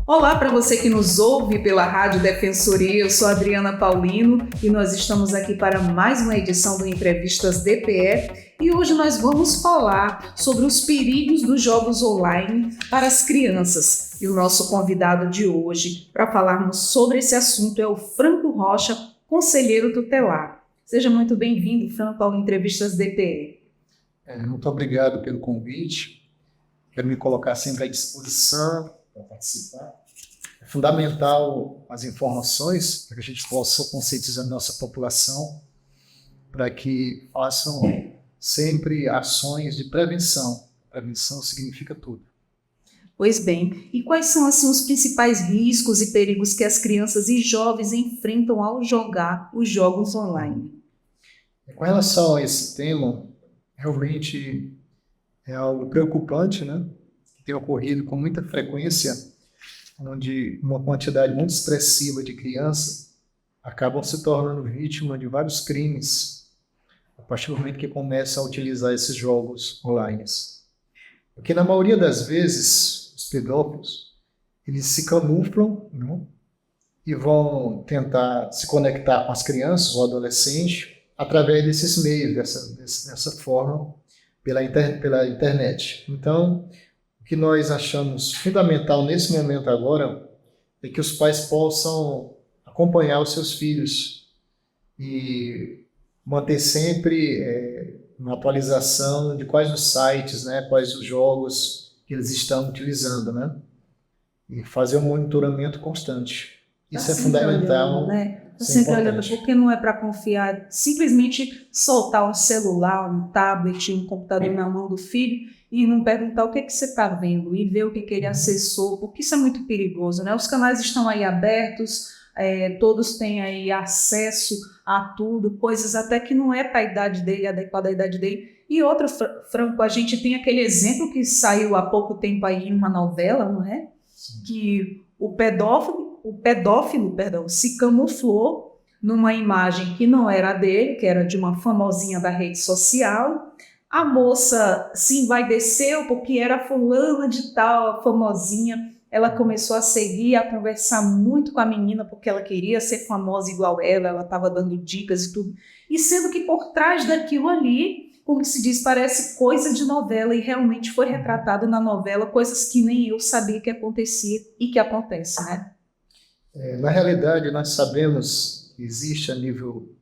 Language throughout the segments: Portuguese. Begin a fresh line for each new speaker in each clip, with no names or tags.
Olá para você que nos ouve pela Rádio Defensoria, eu sou Adriana Paulino e nós estamos aqui para mais uma edição do Entrevistas DPE e hoje nós vamos falar sobre os perigos dos jogos online para as crianças. E o nosso convidado de hoje para falarmos sobre esse assunto é o Franco Rocha, conselheiro tutelar. Seja muito bem-vindo, Franco, ao Entrevistas DPE.
Muito obrigado pelo convite. Quero me colocar sempre à disposição para participar. É fundamental as informações para que a gente possa conscientizar a nossa população para que façam sempre ações de prevenção. Prevenção significa tudo.
Pois bem, e quais são assim, os principais riscos e perigos que as crianças e jovens enfrentam ao jogar os jogos online?
Com relação a esse tema, realmente é algo preocupante, né? Tem ocorrido com muita frequência, onde uma quantidade muito expressiva de crianças acabam se tornando vítima de vários crimes a partir do momento que começam a utilizar esses jogos online. Porque na maioria das vezes, os pedófilos, eles se camuflam, né? E vão tentar se conectar com as crianças ou adolescentes através desses meios, dessa forma, pela internet. Então, o que nós achamos fundamental nesse momento agora é que os pais possam acompanhar os seus filhos e manter sempre uma atualização de quais os sites, né, quais os jogos que eles estão utilizando, né, e fazer um monitoramento constante. Isso é fundamental.
Olhando, né? Sempre olhando, porque não é para confiar, simplesmente soltar um celular, um tablet, um computador na mão do filho e não perguntar o que você está vendo e ver o que ele acessou, porque isso é muito perigoso, né? Os canais estão aí abertos, todos têm aí acesso a tudo, coisas até que não é para a idade dele, adequada à idade dele. E outra, Franco, a gente tem aquele exemplo que saiu há pouco tempo aí em uma novela, não é? Sim. Que o pedófilo, se camuflou numa imagem que não era dele, que era de uma famosinha da rede social. A moça se envaideceu porque era fulana de tal, a famosinha. Ela começou a seguir, a conversar muito com a menina porque ela queria ser famosa igual ela estava dando dicas e tudo. E sendo que por trás daquilo ali, como se diz, parece coisa de novela e realmente foi retratado na novela coisas que nem eu sabia que acontecia e que acontece, né?
Na realidade, nós sabemos que existe a nível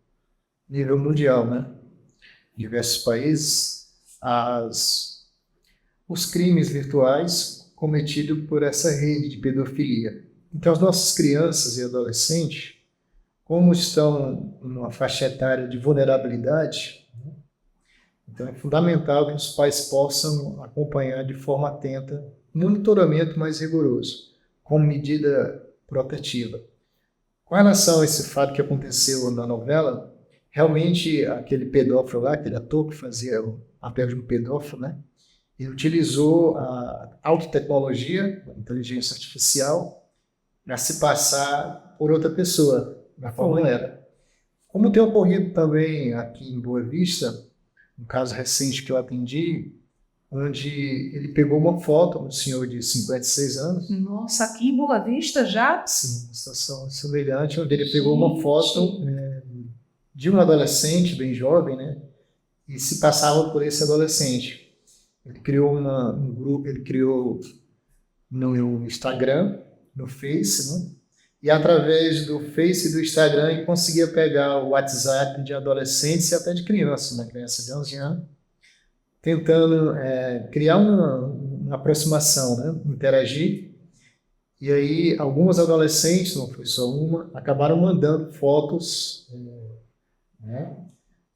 mundial, né? Em diversos países, os crimes virtuais cometidos por essa rede de pedofilia. Então, as nossas crianças e adolescentes, como estão numa faixa etária de vulnerabilidade, então é fundamental que os pais possam acompanhar de forma atenta um monitoramento mais rigoroso, como medida protetiva. Com relação a esse fato que aconteceu na novela, realmente aquele pedófilo lá, aquele ator que fazia o papel de um pedófilo, né, ele utilizou a alta tecnologia, a inteligência artificial, para se passar por outra pessoa, da forma que era. Como tem ocorrido também aqui em Boa Vista, um caso recente que eu atendi, onde ele pegou uma foto, um senhor de 56 anos.
Nossa, aqui em Boa Vista já?
Sim, uma situação semelhante, onde ele pegou uma foto de um adolescente bem jovem, né, e se passava por esse adolescente. Ele criou um grupo, ele criou no Instagram, no Face, né, e através do Face e do Instagram ele conseguia pegar o WhatsApp de adolescentes e até de crianças, né, criança de 11 anos, tentando criar uma aproximação, né, interagir. E aí, algumas adolescentes, não foi só uma, acabaram mandando fotos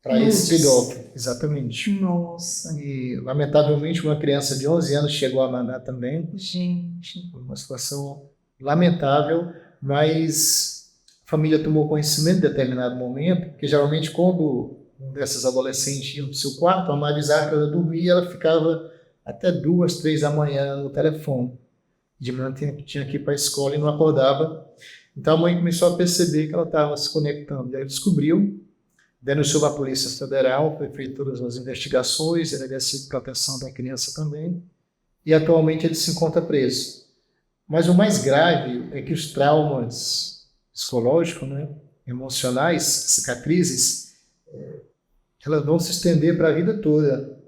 para esse pedófilo. Exatamente.
Nossa.
E, lamentavelmente, uma criança de 11 anos chegou a mandar também.
Gente.
Foi uma situação lamentável, mas a família tomou conhecimento em determinado momento, porque geralmente quando um desses adolescentes ia no seu quarto, a mãe avisava que ela dormia, ela ficava até 2, 3 da manhã no telefone. De manhã tinha que ir para a escola e não acordava. Então a mãe começou a perceber que ela estava se conectando. E aí descobriu, denunciou à Polícia Federal, foi feito todas as investigações, Delegacia de Proteção da Criança também, e atualmente ele se encontra preso. Mas o mais grave é que os traumas psicológicos, né, emocionais, cicatrizes, elas vão se estender para a vida toda,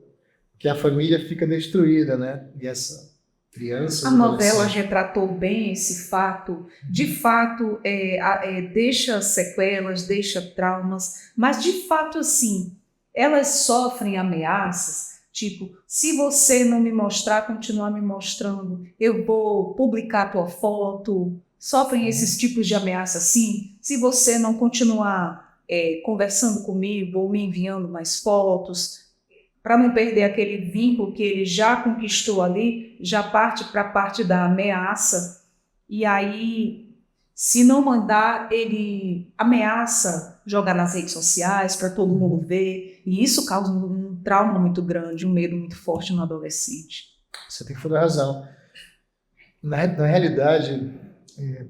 que a família fica destruída, né? E essa criança,
A novela retratou bem esse fato. De fato, deixa sequelas, deixa traumas, mas de fato, assim, elas sofrem ameaças. Tipo, se você não me mostrar, continuar me mostrando, eu vou publicar tua foto. Sofrem esses tipos de ameaça, sim. Se você não continuar conversando comigo ou me enviando mais fotos, para não perder aquele vínculo que ele já conquistou ali, já parte para a parte da ameaça. E aí, se não mandar, ele ameaça jogar nas redes sociais para todo mundo ver. E isso causa um trauma muito grande, um medo muito forte no adolescente.
Você tem toda a razão. Na realidade,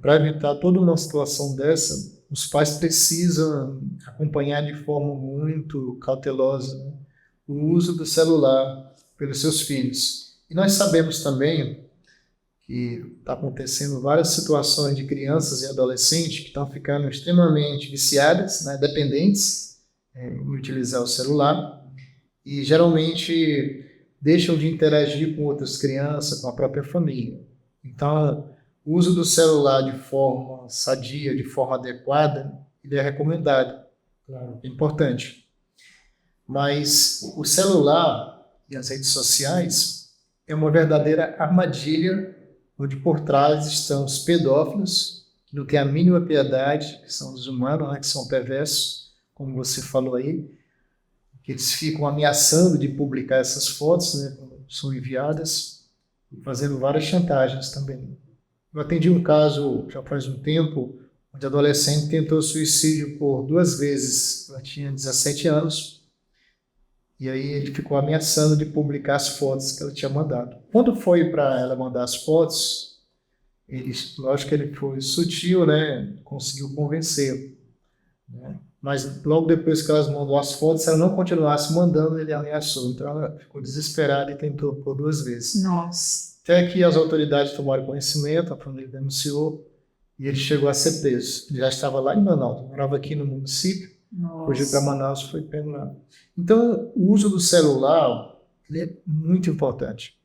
para evitar toda uma situação dessa, os pais precisam acompanhar de forma muito cautelosa, né, o uso do celular pelos seus filhos. E nós sabemos também que está acontecendo várias situações de crianças e adolescentes que estão ficando extremamente viciadas, né, dependentes em utilizar o celular e geralmente deixam de interagir com outras crianças, com a própria família. Então, o uso do celular de forma sadia, de forma adequada, ele é recomendado. Claro. É importante. Mas o celular e as redes sociais é uma verdadeira armadilha onde por trás estão os pedófilos, que não têm a mínima piedade, que são os humanos, né, que são perversos, como você falou aí, que eles ficam ameaçando de publicar essas fotos, né, quando são enviadas, e fazendo várias chantagens também. Eu atendi um caso já faz um tempo, onde adolescente tentou suicídio por 2 vezes. Ela tinha 17 anos, e aí ele ficou ameaçando de publicar as fotos que ela tinha mandado. Quando foi para ela mandar as fotos, lógico que ele foi sutil, né? Conseguiu convencer, né? Mas logo depois que elas mandou as fotos, se ela não continuasse mandando, ele ameaçou. Então ela ficou desesperada e tentou por 2 vezes.
Nossa.
Até que as autoridades tomaram conhecimento, a família denunciou e ele chegou a ser preso. Ele já estava lá em Manaus, morava aqui no município, fugiu para Manaus e foi pego lá. Então, o uso do celular ele é muito importante,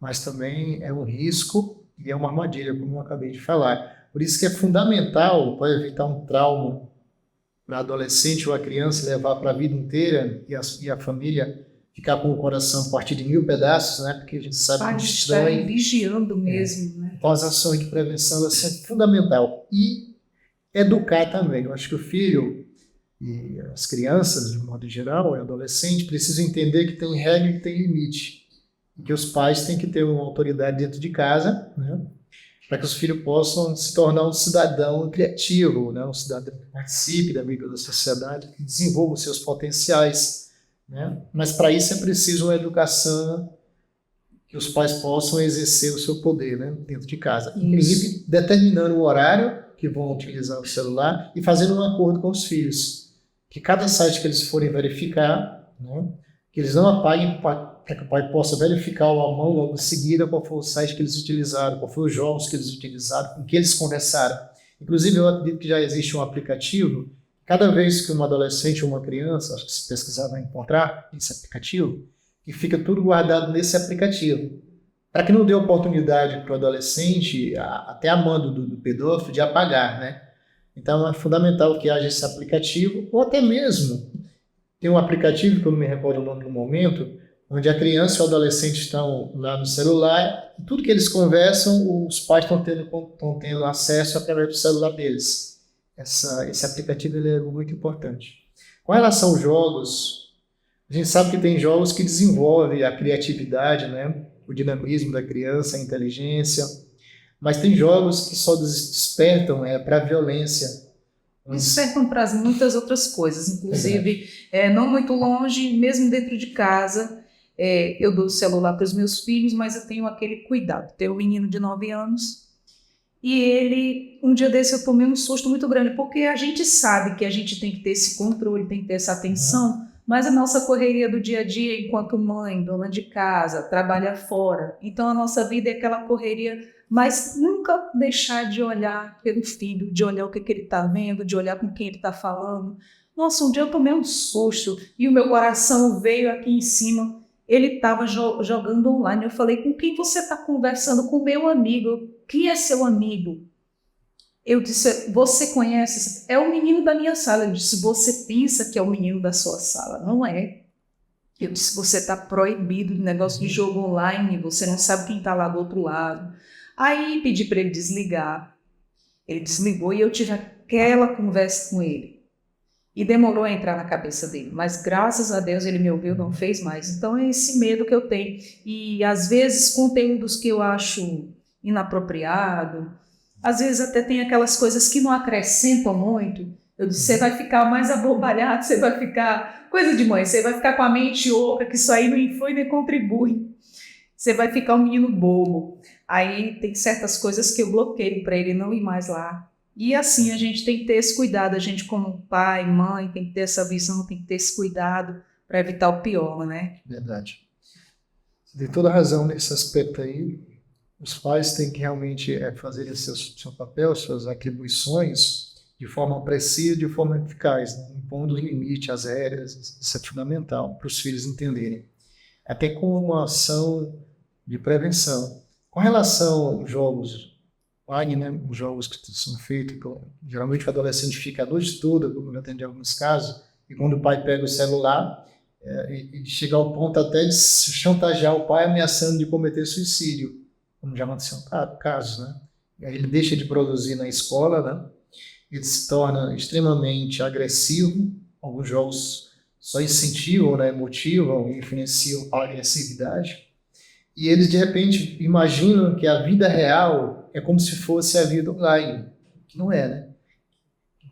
mas também é um risco e é uma armadilha, como eu acabei de falar. Por isso que é fundamental para evitar um trauma para adolescente ou a criança levar para a vida inteira e a família ficar com o coração partido em 1000 pedaços, né? Porque a gente sabe que
estarem vigiando mesmo, né?
Então, as ações de prevenção são fundamental. E educar também. Eu acho que o filho e as crianças, de modo geral, e adolescente, precisam entender que tem regra e tem limite. E que os pais têm que ter uma autoridade dentro de casa, né? Para que os filhos possam se tornar um cidadão criativo, né? Um cidadão que participe da vida da sociedade, que desenvolva os seus potenciais, né? Mas para isso é preciso uma educação que os pais possam exercer o seu poder, né, dentro de casa. Inclusive determinando o horário que vão utilizar o celular e fazendo um acordo com os filhos. Que cada site que eles forem verificar, né, que eles não apaguem para que o pai possa verificar a mão logo em seguida qual foi o site que eles utilizaram, qual foi os jogos que eles utilizaram, com que eles conversaram. Inclusive, eu acredito que já existe um aplicativo. Cada vez que um adolescente ou uma criança, acho que se pesquisar vai encontrar esse aplicativo, e fica tudo guardado nesse aplicativo. Para que não dê oportunidade para o adolescente, até a mando do pedófilo, de apagar, né? Então é fundamental que haja esse aplicativo, ou até mesmo tem um aplicativo, que eu não me recordo o nome no momento, onde a criança e o adolescente estão lá no celular, e tudo que eles conversam, os pais estão tendo acesso através do celular deles. Esse aplicativo ele é muito importante. Com relação aos jogos, a gente sabe que tem jogos que desenvolvem a criatividade, né? O dinamismo da criança, a inteligência, mas tem jogos que só despertam para a violência.
Despertam para muitas outras coisas, inclusive não muito longe, mesmo dentro de casa, eu dou o celular para os meus filhos, mas eu tenho aquele cuidado. Tenho um menino de 9 anos e ele, um dia desse eu tomei um susto muito grande, porque a gente sabe que a gente tem que ter esse controle, tem que ter essa atenção, mas a nossa correria do dia a dia, enquanto mãe, dona de casa, trabalha fora. Então a nossa vida é aquela correria, mas nunca deixar de olhar pelo filho, de olhar o que ele está vendo, de olhar com quem ele está falando. Nossa, um dia eu tomei um susto e o meu coração veio aqui em cima. Ele estava jogando online. Eu falei, com quem você está conversando? Com meu amigo. Quem é seu amigo? Eu disse, você conhece? É o menino da minha sala. Eu disse, você pensa que é o menino da sua sala. Não é. Eu disse, você está proibido de negócio de jogo online. Você não sabe quem está lá do outro lado. Aí pedi para ele desligar. Ele desligou e eu tive aquela conversa com ele. E demorou a entrar na cabeça dele, mas graças a Deus ele me ouviu, não fez mais. Então é esse medo que eu tenho. E às vezes conteúdos que eu acho inapropriado, às vezes até tem aquelas coisas que não acrescentam muito. Eu disse, você vai ficar mais abobalhado, você vai ficar... Coisa de mãe, você vai ficar com a mente oca, que isso aí não influi nem contribui. Você vai ficar um menino bobo. Aí tem certas coisas que eu bloqueio para ele não ir mais lá. E assim, a gente tem que ter esse cuidado, a gente como pai, mãe, tem que ter essa visão, tem que ter esse cuidado para evitar o pior, né?
Verdade. Você tem toda a razão nesse aspecto aí. Os pais têm que realmente fazer seu papel, suas atribuições de forma precisa, de forma eficaz, né? Impondo limite às regras, isso é fundamental para os filhos entenderem. Até como uma ação de prevenção. Com relação aos jogos online, né, os jogos que são feitos, geralmente o adolescente fica a noite toda, como eu atendi em alguns casos, e quando o pai pega o celular, e chega ao ponto até de chantagear o pai ameaçando de cometer suicídio, como já aconteceu casos, né? E aí ele deixa de produzir na escola, né? Ele se torna extremamente agressivo, alguns jogos só incentivam, né, motivam e influenciam a agressividade, e eles de repente imaginam que a vida real é como se fosse a vida online, que não é, né?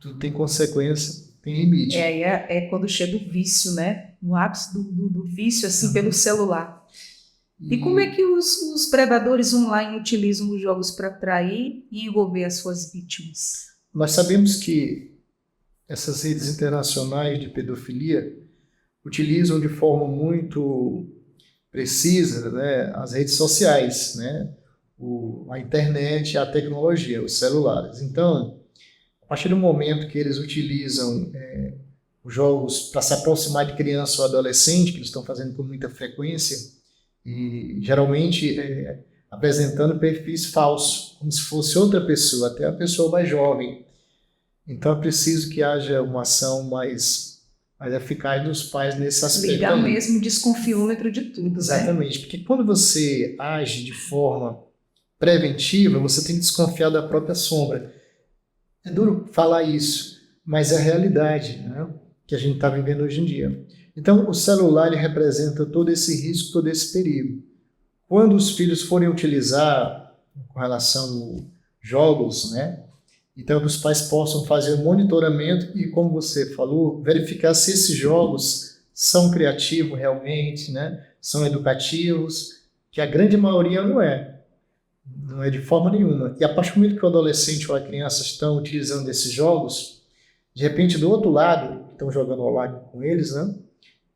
Tudo tem consequência, tem limite.
É quando chega o vício, né? No ápice do vício, assim, pelo celular. E como é que os predadores online utilizam os jogos para atrair e envolver as suas vítimas?
Nós sabemos que essas redes internacionais de pedofilia utilizam de forma muito precisa, né, as redes sociais, né? A internet, a tecnologia, os celulares. Então, a partir do momento que eles utilizam os jogos para se aproximar de criança ou adolescente, que eles estão fazendo com muita frequência, e geralmente apresentando perfis falsos, como se fosse outra pessoa, até a pessoa mais jovem. Então, é preciso que haja uma ação mais eficaz dos pais nesse aspecto.
Ligar mesmo desconfiômetro de tudo,
exatamente, né? Porque quando você age de forma preventiva, você tem que desconfiar da própria sombra. É duro falar isso, mas é a realidade, né, que a gente está vivendo hoje em dia. Então, o celular ele representa todo esse risco, todo esse perigo. Quando os filhos forem utilizar com relação a jogos, né, então os pais possam fazer um monitoramento e, como você falou, verificar se esses jogos são criativos realmente, né, são educativos, que a grande maioria não é de forma nenhuma. E a partir do momento que o adolescente ou a criança estão utilizando esses jogos, de repente do outro lado, estão jogando online com eles, né,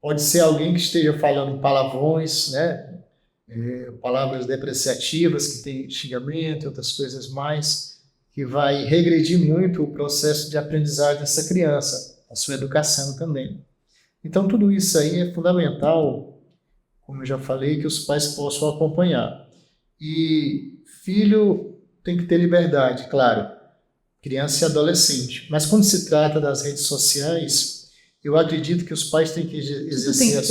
pode ser alguém que esteja falando palavrões, né, palavras depreciativas, que tem xingamento e outras coisas mais, que vai regredir muito o processo de aprendizagem dessa criança, a sua educação também. Então, tudo isso aí é fundamental, como eu já falei, que os pais possam acompanhar. E filho tem que ter liberdade, claro, criança e adolescente. Mas quando se trata das redes sociais, eu acredito que os pais têm que exercer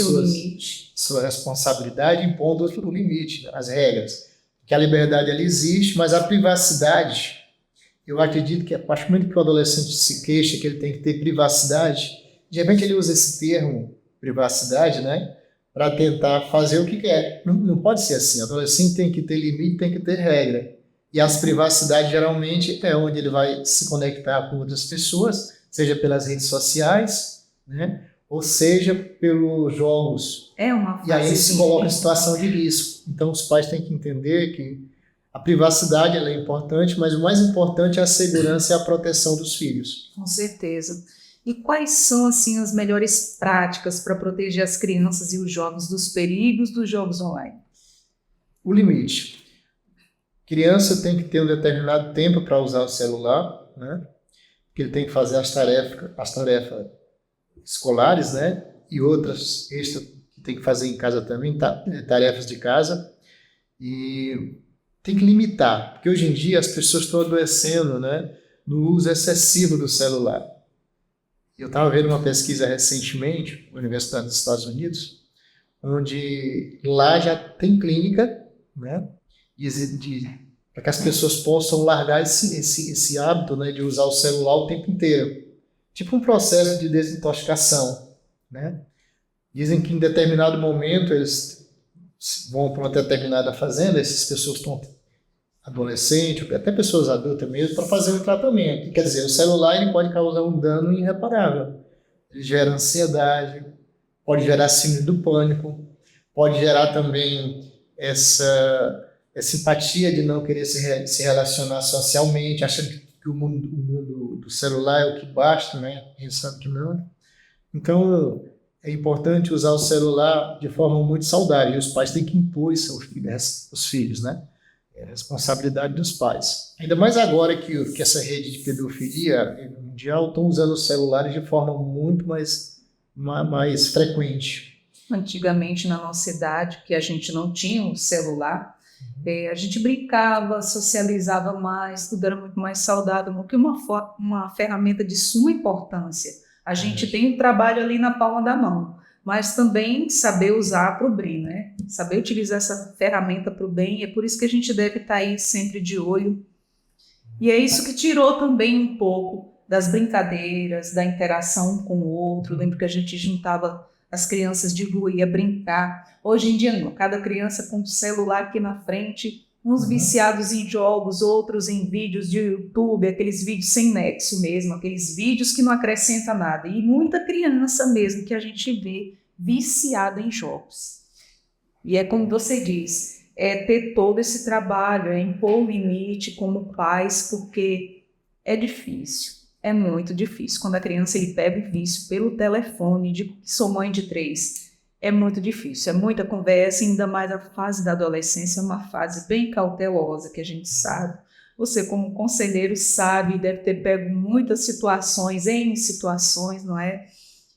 sua responsabilidade impondo o limite, as regras. Que a liberdade ela existe, mas a privacidade, eu acredito que a partir do momento que o adolescente se queixa que ele tem que ter privacidade, de repente ele usa esse termo, privacidade, né, para tentar fazer o que quer. Não pode ser assim. O adolescente tem que ter limite, tem que ter regra. E as privacidades, geralmente, é onde ele vai se conectar com outras pessoas, seja pelas redes sociais, né, ou seja pelos jogos. E aí ele se coloca em situação de risco. Então, os pais têm que entender que a privacidade ela é importante, mas o mais importante é a segurança e a proteção dos filhos.
Com certeza. E quais são, assim, as melhores práticas para proteger as crianças e os jovens dos perigos dos jogos online?
O limite. Criança tem que ter um determinado tempo para usar o celular, né? Que ele tem que fazer as tarefas escolares, né? E outras extra que tem que fazer em casa também, tarefas de casa. E tem que limitar, porque hoje em dia as pessoas estão adoecendo, né? No uso excessivo do celular. Eu estava vendo uma pesquisa recentemente, na Universidade dos Estados Unidos, onde lá já tem clínica, né? Para que as pessoas possam largar esse hábito, né, de usar o celular o tempo inteiro. Tipo um processo de desintoxicação, né? Dizem que em determinado momento eles vão para uma determinada fazenda, essas pessoas estão adolescentes, até pessoas adultas mesmo, para fazer um tratamento. Quer dizer, o celular ele pode causar um dano irreparável. Ele gera ansiedade, pode gerar síndrome do pânico, pode gerar também essa empatia de não querer se relacionar socialmente, achando que o mundo do celular é o que basta, né? A gente sabe que não. Então, é importante usar o celular de forma muito saudável. E os pais têm que impor isso aos filhos, né? É a responsabilidade dos pais. Ainda mais agora que essa rede de pedofilia mundial estão usando os celulares de forma muito mais frequente.
Antigamente, na nossa idade, que a gente não tinha um celular, a gente brincava, socializava mais, tudo era muito mais saudável, porque uma ferramenta de suma importância. A gente tem um trabalho ali na palma da mão, mas também saber usar para o bem, né? Saber utilizar essa ferramenta para o bem, é por isso que a gente deve estar aí sempre de olho. E é isso que tirou também um pouco das brincadeiras, da interação um com o outro. Lembro que a gente juntava as crianças de rua, ia brincar. Hoje em dia não, cada criança com um celular aqui na frente, uns viciados em jogos, outros em vídeos de YouTube, aqueles vídeos sem nexo mesmo, aqueles vídeos que não acrescentam nada. E muita criança mesmo que a gente vê viciada em jogos. E é como você diz, é ter todo esse trabalho, é impor o limite como pais, porque é difícil. É muito difícil. Quando a criança ele pega o vício pelo telefone, sou mãe de 3, é muito difícil. É muita conversa, ainda mais a fase da adolescência, é uma fase bem cautelosa, que a gente sabe. Você, como conselheiro, sabe, deve ter pego muitas situações, não é?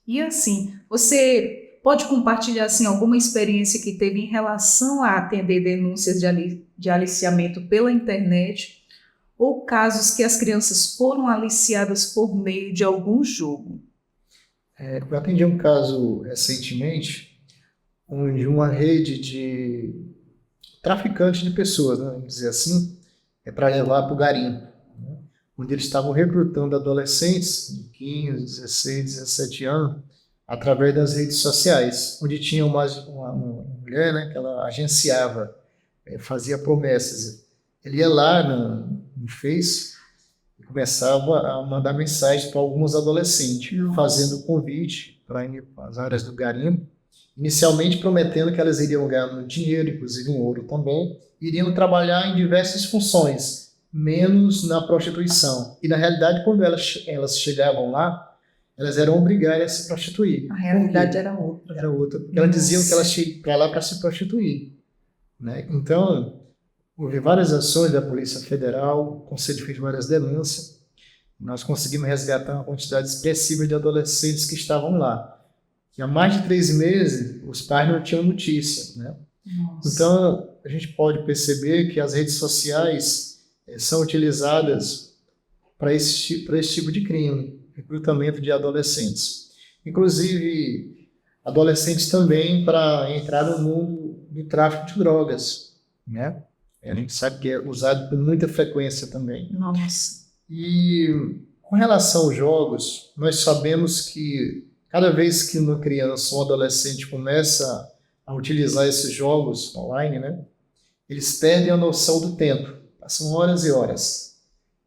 E assim, você pode compartilhar assim, alguma experiência que teve em relação a atender denúncias de aliciamento pela internet, ou casos que as crianças foram aliciadas por meio de algum jogo?
Eu atendi um caso recentemente, onde uma rede de traficantes de pessoas, né, vamos dizer assim, para levar para o garimpo, né, onde eles estavam recrutando adolescentes de 15, 16, 17 anos, através das redes sociais, onde tinha uma mulher, né, que ela agenciava, fazia promessas. Ele ia lá no Face e começava a mandar mensagens para alguns adolescentes, fazendo convite para ir para as áreas do garimpo, inicialmente prometendo que elas iriam ganhar muito dinheiro, inclusive em ouro também, iriam trabalhar em diversas funções, menos na prostituição. E na realidade, quando elas chegavam lá, elas eram obrigadas a se prostituir.
A realidade era outra.
Era outra. Porque elas diziam que elas tinham para lá para se prostituir, né? Então, houve várias ações da Polícia Federal, o Conselho fez várias denúncias. Nós conseguimos resgatar uma quantidade expressiva de adolescentes que estavam lá. E há mais de 3 meses, os pais não tinham notícia, né? Nossa. Então, a gente pode perceber que as redes sociais são utilizadas para esse tipo de crime, recrutamento de adolescentes. Inclusive, adolescentes também para entrar no mundo do tráfico de drogas, né? A gente sabe que é usado com muita frequência também.
Nossa.
E com relação aos jogos, nós sabemos que cada vez que uma criança ou um adolescente começa a utilizar esses jogos online, né, eles perdem a noção do tempo. Passam horas e horas.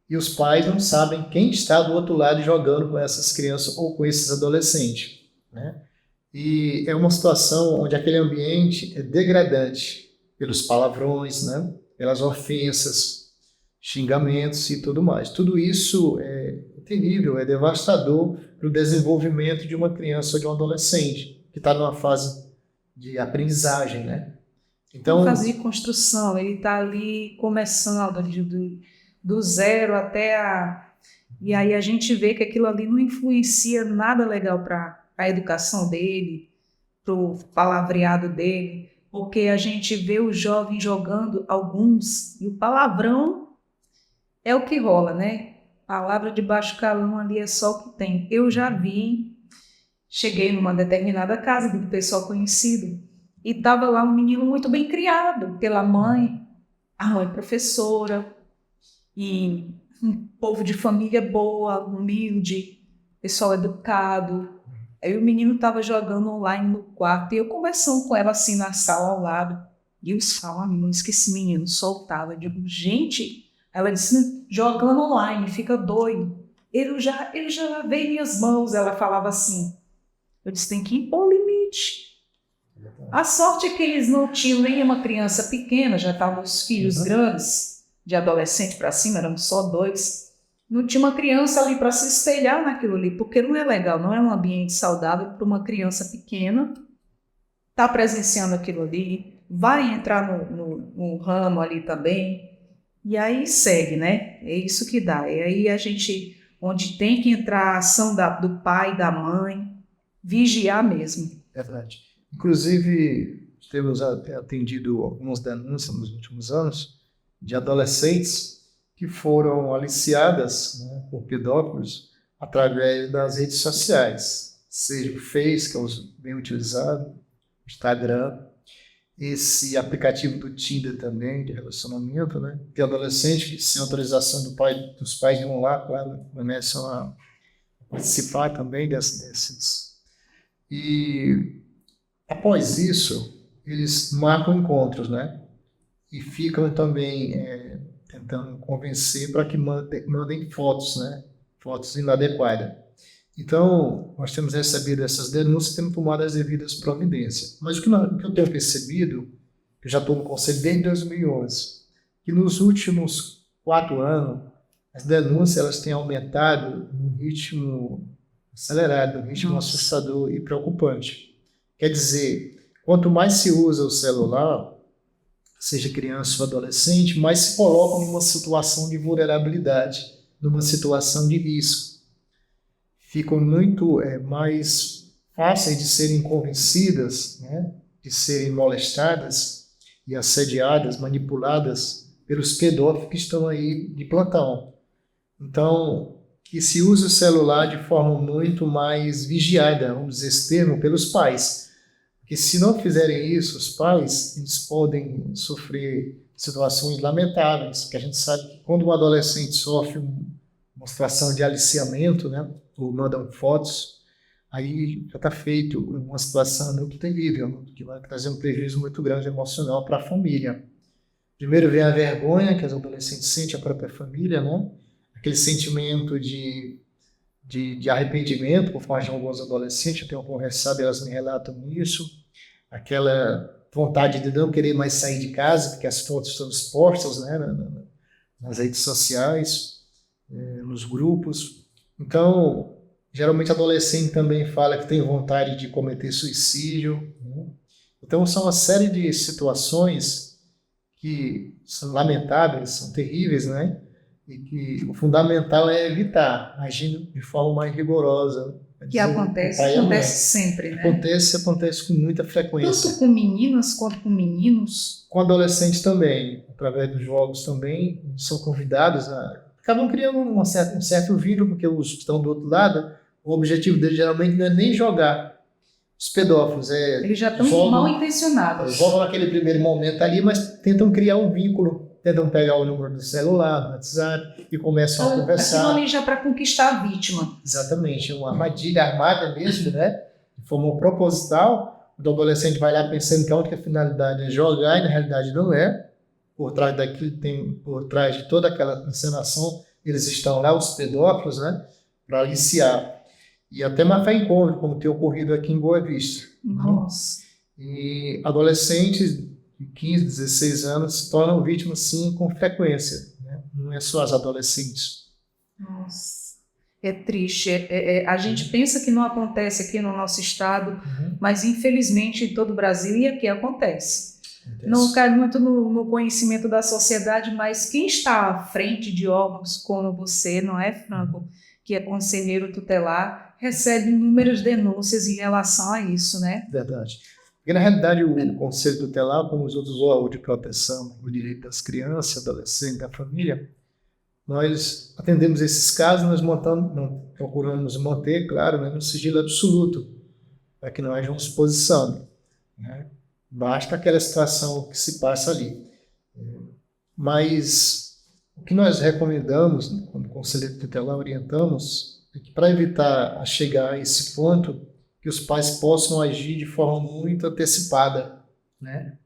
E os pais não sabem quem está do outro lado jogando com essas crianças ou com esses adolescentes, né? E é uma situação onde aquele ambiente é degradante pelos palavrões, né? Pelas ofensas, xingamentos e tudo mais. Tudo isso é terrível, é devastador para o desenvolvimento de uma criança ou de um adolescente que está numa fase de aprendizagem, né?
Então, fase de construção, ele está ali começando do zero até a... E aí a gente vê que aquilo ali não influencia nada legal para a educação dele, para o palavreado dele, porque a gente vê os jovens jogando alguns, e o palavrão é o que rola, né? Palavra de baixo calão ali é só o que tem. Eu já vi, cheguei numa determinada casa de pessoal conhecido, e estava lá um menino muito bem criado pela mãe, a mãe professora, e um povo de família boa, humilde, pessoal educado. Aí o menino estava jogando online no quarto, e eu conversando com ela assim na sala ao lado, e eles falam, que esse menino soltava. Eu digo, gente, ela disse, jogando online, fica doido. Ele já lavei minhas mãos, ela falava assim. Eu disse, tem que impor limite. A sorte é que eles não tinham nem uma criança pequena, já estavam os filhos grandes, de adolescente para cima, eram só 2. Não tinha uma criança ali para se espelhar naquilo ali, porque não é legal, não é um ambiente saudável para uma criança pequena estar presenciando aquilo ali, vai entrar no ramo ali também, e aí segue, né? É isso que dá. E aí a gente, onde tem que entrar a ação do pai e da mãe, vigiar mesmo.
É verdade. Inclusive, temos atendido algumas denúncias nos últimos anos de adolescentes que foram aliciadas, né, por pedófilos através das redes sociais, seja o Face, que é bem utilizado, o Instagram, esse aplicativo do Tinder também, de relacionamento, né? Tem adolescente que, sem autorização dos pais, vão lá, começam a participar também desses. E após isso, eles marcam encontros, né? E ficam também tentando convencer para que mandem fotos, né? Fotos inadequadas. Então, nós temos recebido essas denúncias e temos tomado as devidas providências. Mas o que eu tenho percebido, que eu já estou no Conselho desde 2011, que nos últimos 4 anos, as denúncias elas têm aumentado num ritmo acelerado, num ritmo assustador e preocupante. Quer dizer, quanto mais se usa o celular, seja criança ou adolescente, mais se colocam numa situação de vulnerabilidade, numa situação de risco. Ficam muito mais fáceis de serem convencidas, né, de serem molestadas e assediadas, manipuladas pelos pedófilos que estão aí de plantão. Então, que se use o celular de forma muito mais vigiada, vamos dizer esse termo, pelos pais. Porque se não fizerem isso, os pais, eles podem sofrer situações lamentáveis, porque a gente sabe que quando um adolescente sofre uma situação de aliciamento, né, ou mandam fotos, aí já está feito uma situação muito terrível, que vai trazer um prejuízo muito grande emocional para a família. Primeiro vem a vergonha que as adolescentes sentem, a própria família, né? Aquele sentimento de arrependimento por parte de alguns adolescentes, eu tenho conversado, elas me relatam isso, aquela vontade de não querer mais sair de casa, porque as fotos estão expostas, né, nas redes sociais, nos grupos. Então, geralmente adolescente também fala que tem vontade de cometer suicídio, né? Então, são uma série de situações que são lamentáveis, são terríveis, né? E que o fundamental é evitar, agindo de forma mais rigorosa.
Que acontece sempre, né?
Acontece com muita frequência.
Tanto com meninas quanto com meninos.
Com adolescentes também, através dos jogos também, são convidados a... Acabam criando um certo vínculo, porque os que estão do outro lado, o objetivo deles geralmente não é nem jogar. Os pedófilos
eles já estão mal intencionados.
Jogam naquele primeiro momento ali, mas tentam criar um vínculo, tentam pegar o número do celular, do WhatsApp e começam a conversar.
Aquilo ali já para conquistar a vítima.
Exatamente, uma armadilha armada mesmo, né? De forma proposital. O adolescente vai lá pensando que a única finalidade é jogar e na realidade não é. Por trás daquilo por trás de toda aquela encenação, eles estão lá, os pedófilos, né? Para aliciar. E até marcar encontro, como tem ocorrido aqui em Boa Vista.
Nossa.
E adolescentes de 15, 16 anos se tornam vítimas, sim, com frequência, né? não é só as adolescentes.
Nossa, é triste. A gente pensa que não acontece aqui no nosso estado, mas infelizmente em todo o Brasil e aqui acontece. Não cai muito no conhecimento da sociedade, mas quem está à frente de órgãos como você, não é, Franco, que é conselheiro tutelar, recebe inúmeras denúncias em relação a isso, né?
Verdade. Porque, na realidade, o Conselho Tutelar, como os outros órgãos de proteção do direito das crianças, adolescentes, da família, nós atendemos esses casos, procuramos manter, claro, né, no sigilo absoluto, para que não haja uma exposição, né? Basta aquela situação que se passa ali. Mas o que nós recomendamos, né, quando o Conselho Tutelar orientamos, é que para evitar chegar a esse ponto, que os pais possam agir de forma muito antecipada, né,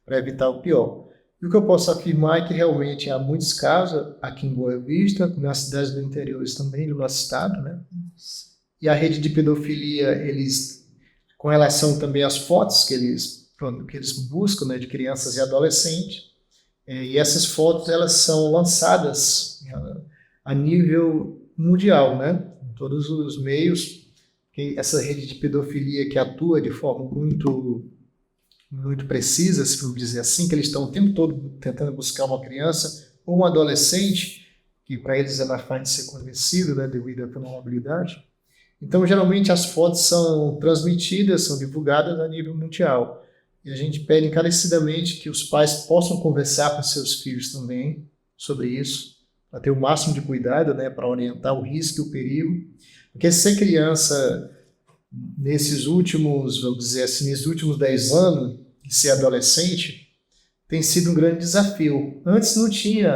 para evitar o pior. E o que eu posso afirmar é que realmente há muitos casos aqui em Boa Vista, nas cidades do interior também do nosso estado, né? E a rede de pedofilia, eles, com relação também às fotos que eles buscam, né, de crianças e adolescentes, e essas fotos elas são lançadas a nível mundial, né? Em todos os meios. Essa rede de pedofilia que atua de forma muito precisa, se vamos dizer assim, que eles estão o tempo todo tentando buscar uma criança ou um adolescente, que para eles é mais fácil de ser conhecido, né, devido à vulnerabilidade. Então, geralmente, as fotos são transmitidas, são divulgadas a nível mundial. E a gente pede encarecidamente que os pais possam conversar com seus filhos também sobre isso, para ter o máximo de cuidado, né, para orientar o risco e o perigo. Porque ser criança nesses últimos, vamos dizer assim, nesses últimos 10 anos, e ser adolescente, tem sido um grande desafio. Antes não tinha